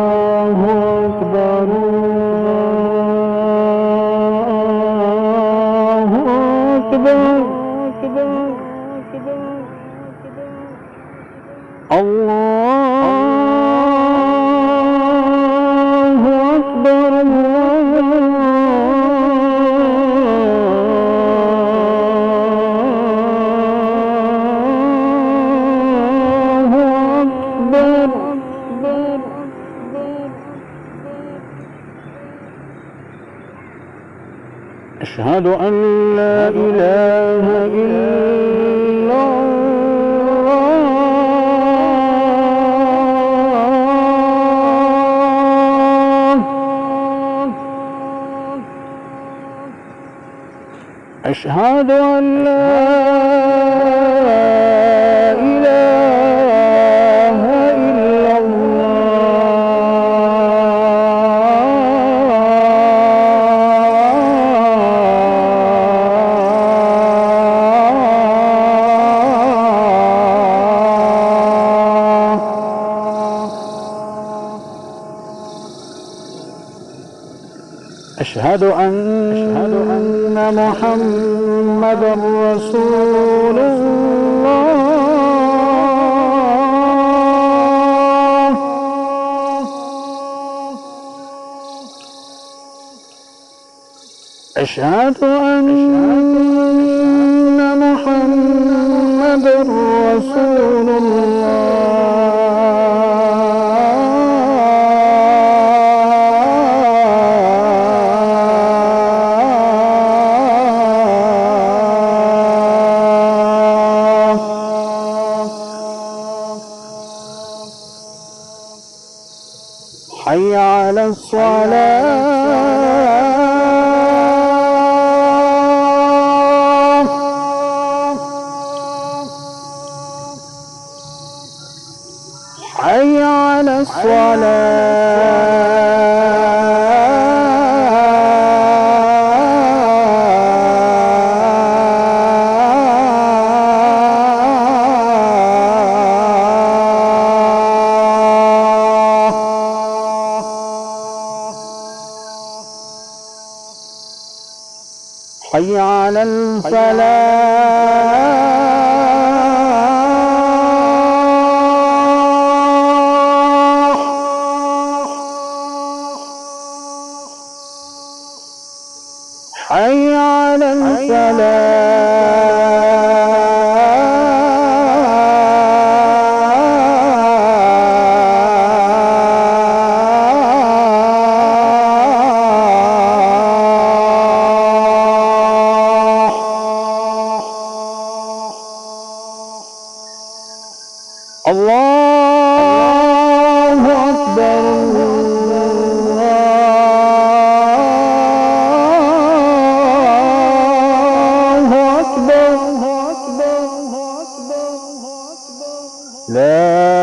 الله أكبر الله أكبر الله أكبر أشهد أن لا إله إلا الله أشهد أن لا إله إلا أشهد أن محمدًا رسول الله أشهد أن محمدًا رسول حي على الصلاة حي على حي على الفلاح حي على الله أكبر الله أكبر لا